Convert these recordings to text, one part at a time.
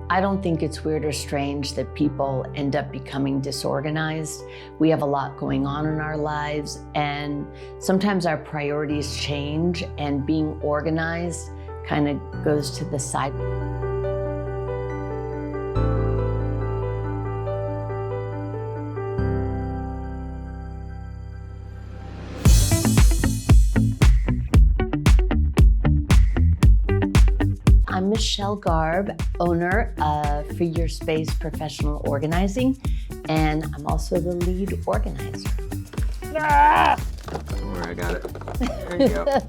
I don't think it's weird or strange that people end up becoming disorganized. We have a lot going on in our lives, and sometimes our priorities change, and being organized kind of goes to the side. I'm Michelle Garb, owner of Free Your Space Professional Organizing, and I'm also the lead organizer. Ah! Don't worry, I got it. There you go.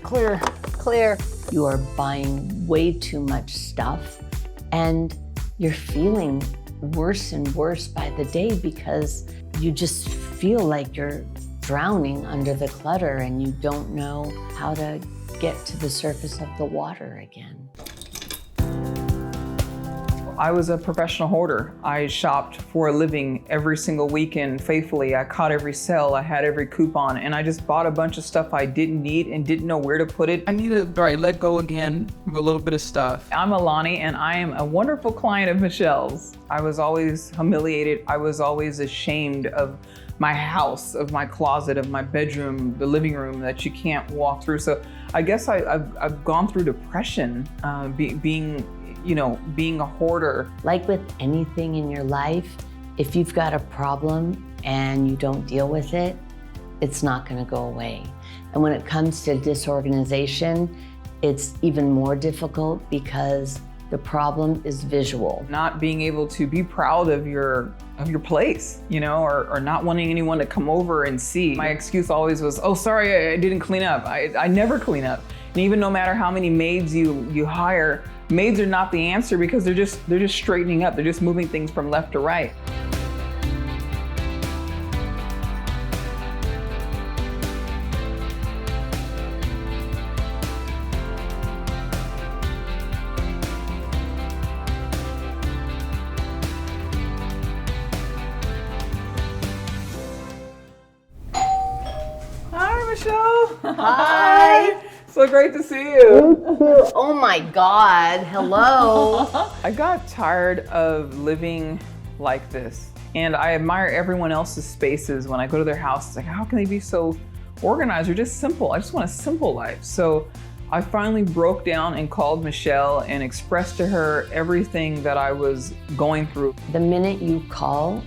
Clear. Clear. You are buying way too much stuff, and you're feeling worse and worse by the day because you just feel like you're drowning under the clutter and you don't know how to get to the surface of the water again. I was a professional hoarder. I shopped for a living every single weekend faithfully. I caught every sale, I had every coupon, and I just bought a bunch of stuff I didn't need and didn't know where to put it. I need to let go again of a little bit of stuff. I'm Alani, and I am a wonderful client of Michelle's. I was always humiliated. I was always ashamed of my house, of my closet, of my bedroom, the living room that you can't walk through. So I guess I've gone through depression, being a hoarder. Like with anything in your life, if you've got a problem and you don't deal with it, it's not going to go away. And when it comes to disorganization, it's even more difficult because the problem is visual. Not being able to be proud of your place, or not wanting anyone to come over and see. My excuse always was, oh, sorry, I didn't clean up. I never clean up. And even no matter how many maids you hire, maids are not the answer because they're just straightening up. They're just moving things from left to right. Hi, Michelle. Hi. So great to see you. Oh my God, hello. I got tired of living like this, and I admire everyone else's spaces. When I go to their house, it's like, how can they be so organized or just simple? I just want a simple life. So I finally broke down and called Michelle and expressed to her everything that I was going through. The minute you call,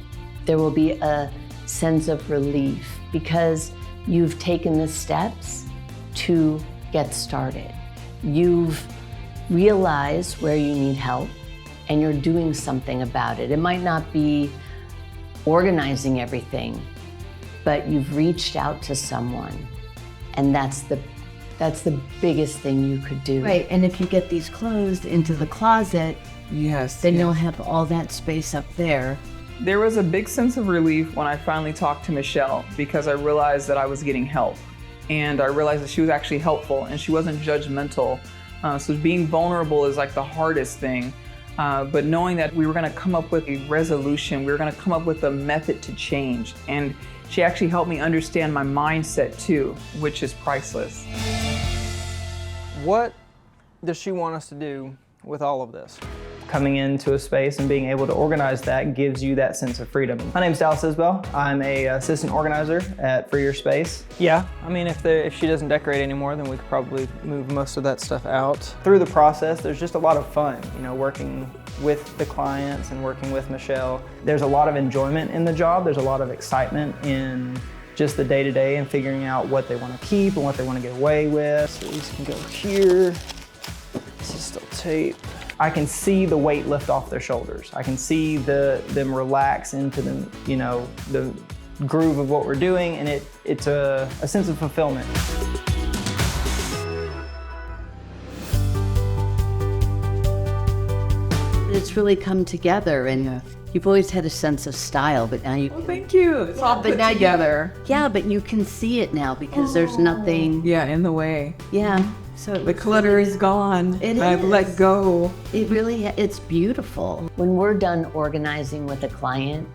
there will be a sense of relief because you've taken the steps to get started. You've realized where you need help and you're doing something about it. It might not be organizing everything, but you've reached out to someone, and that's the biggest thing you could do. Right, and if you get these clothes into the closet, Yes. then you'll have all that space up there. There was a big sense of relief when I finally talked to Michelle because I realized that I was getting help. And I realized that she was actually helpful and she wasn't judgmental. So being vulnerable is like the hardest thing. But knowing that we were gonna come up with a resolution, we were gonna come up with a method to change. And she actually helped me understand my mindset too, which is priceless. What does she want us to do with all of this? Coming into a space and being able to organize that gives you that sense of freedom. My name's Dallas Isbell. I'm a assistant organizer at Free Your Space. Yeah, I mean, if she doesn't decorate anymore, then we could probably move most of that stuff out. Through the process, there's just a lot of fun, working with the clients and working with Michelle. There's a lot of enjoyment in the job. There's a lot of excitement in just the day-to-day and figuring out what they want to keep and what they want to get away with. So these can go here. This is still tape. I can see the weight lift off their shoulders. I can see them relax into the groove of what we're doing, and it's a sense of fulfillment. It's really come together, and you've always had a sense of style, but now you Thank you. It's all put together. yeah, but you can see it now because there's nothing. Yeah, in the way. Yeah, so The clutter is gone. I've let go. It really, it's beautiful. When we're done organizing with a client,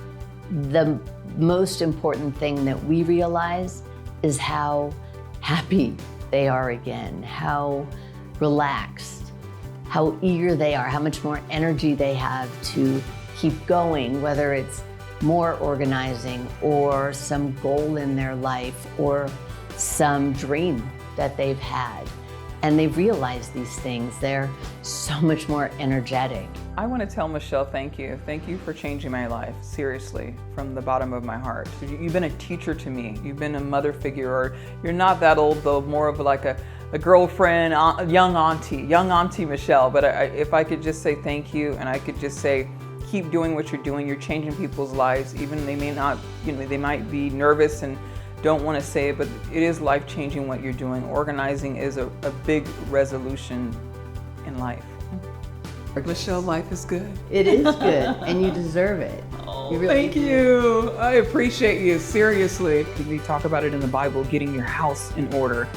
the most important thing that we realize is how happy they are again, how relaxed. how eager they are, how much more energy they have to keep going, whether it's more organizing or some goal in their life or some dream that they've had. And they've realized these things. They're so much more energetic. I want to tell Michelle thank you. Thank you for changing my life, seriously, from the bottom of my heart. You've been a teacher to me. You've been a mother figure, or you're not that old though, more of like a girlfriend, young auntie Michelle. But if I could just say thank you, and I could just say, keep doing what you're doing. You're changing people's lives. Even they may not, they might be nervous and don't want to say it, but it is life-changing what you're doing. Organizing is a big resolution in life. Michelle, life is good. It is good, and you deserve it. You really Thank do. you. I appreciate you, seriously. We talk about it in the Bible, getting your house in order,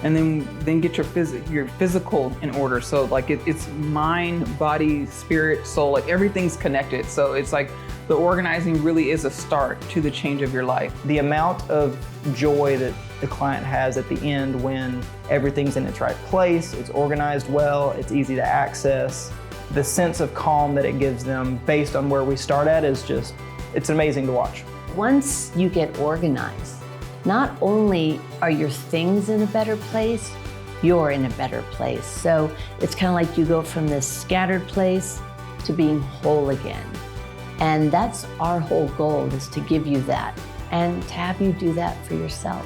and then get your physical in order. So like it's mind, body, spirit, soul, like everything's connected. So it's like the organizing really is a start to the change of your life. The amount of joy that the client has at the end when everything's in its right place, it's organized well, it's easy to access, the sense of calm that it gives them based on where we start at is just, it's amazing to watch. Once you get organized, not only are your things in a better place, you're in a better place. So it's kind of like you go from this scattered place to being whole again. And that's our whole goal, is to give you that and to have you do that for yourself.